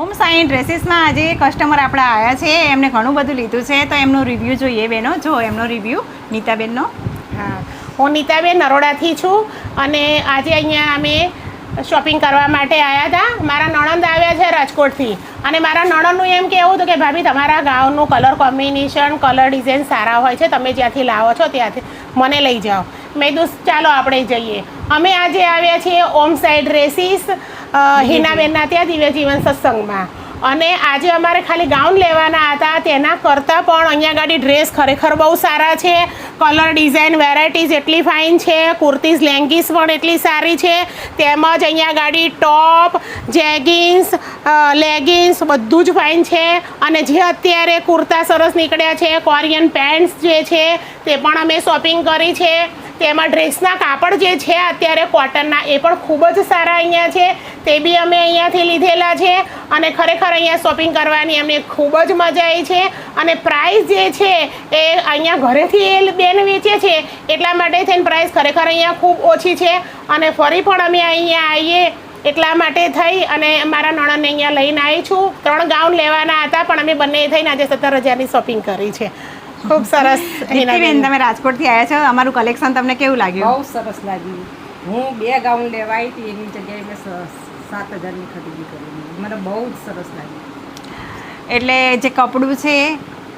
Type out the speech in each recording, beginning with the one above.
ઓમ સાઈ ડ્રેસીસમાં આજે કસ્ટમર આપણા આવ્યા છે, એમને ઘણું બધું લીધું છે, તો એમનો રિવ્યૂ જોઈએ બેનો. જો એમનો રિવ્યૂ નીતાબેનનો. હા, હું નીતાબેન નરોડાથી છું અને આજે અહીંયા અમે શોપિંગ કરવા માટે આવ્યા હતા. મારા નણંદ આવ્યા છે રાજકોટથી અને મારા નણંદનું એમ કહેવું હતું કે ભાભી તમારા ગાઉનનું કલર કોમ્બિનેશન, કલર ડિઝાઇન સારા હોય છે, તમે જ્યાંથી લાવો છો ત્યાંથી મને લઈ જાઓ. મેં કીધું ચાલો આપણે જઈએ. અમે આજે આવ્યા છીએ ઓમ સાઈ ડ્રેસીસ હિનાબેનના ત્યાં દિવ્ય જીવન સત્સંગમાં, અને આજે અમારે ખાલી ગાઉન લેવાના હતા. તેના કરતાં પણ અહીંયા ગાડી ડ્રેસ ખરેખર બહુ સારા છે. કલર ડિઝાઇન વેરાયટીઝ એટલી ફાઇન છે, કુર્તીઝ લેંગીસ પણ એટલી સારી છે, તેમજ અહીંયા ગાડી ટોપ, જેગિન્સ, લેગિન્સ બધું જ ફાઇન છે. અને જે અત્યારે કુર્તા સરસ નીકળ્યા છે, કોરિયન પેન્ટ્સ જે છે તે પણ અમે શોપિંગ કરી છે. તેમાં ડ્રેસના કાપડ જે છે અત્યારે કોટનના એ પણ ખૂબ જ સારા અહીંયા છે, તે બી અમે અહીંયાથી લીધેલા છે. અને ખરેખર અહીંયા શોપિંગ કરવાની અમને ખૂબ જ મજા આવી છે. અને પ્રાઇસ જે છે એ અહીંયા ઘરેથી એ બેન વેચે છે એટલા માટે થઈને પ્રાઇસ ખરેખર અહીંયા ખૂબ ઓછી છે. અને ફરી પણ અમે અહીંયા આવીએ એટલા માટે થઈ અને મારા નણંદને અહીંયા લઈને આવી છું. 3 ગાઉન લેવાના હતા પણ અમે બંને થઈને આજે 17,000ની શોપિંગ કરી છે. ખૂબ સરસ. નીતિબેન, તમે રાજકોટથી આવ્યા છો, અમારું કલેક્શન તમને કેવું લાગ્યું? બહુ સરસ લાગ્યું. હું 2 ગાઉન લેવા આવી હતી, એની જગ્યાએ મેં 7,000ની ખરીદી કરી. મને બહુ જ સરસ લાગ્યું. એટલે જે કપડું છે,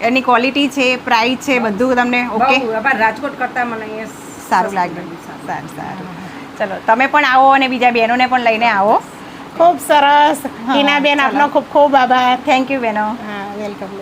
એની ક્વોલિટી છે, પ્રાઇસ છે, બધું તમને ઓકે? અમારે રાજકોટ કરતાં મને અહીંયા સારું લાગ્યું. સારું સારું. ચલો, તમે પણ આવો અને બીજા બહેનોને પણ લઈને આવો. ખૂબ સરસ. હિનાબેન, આપનો ખૂબ ખૂબ આભાર. થેન્ક યુ બહેનો. હા, વેલકમ.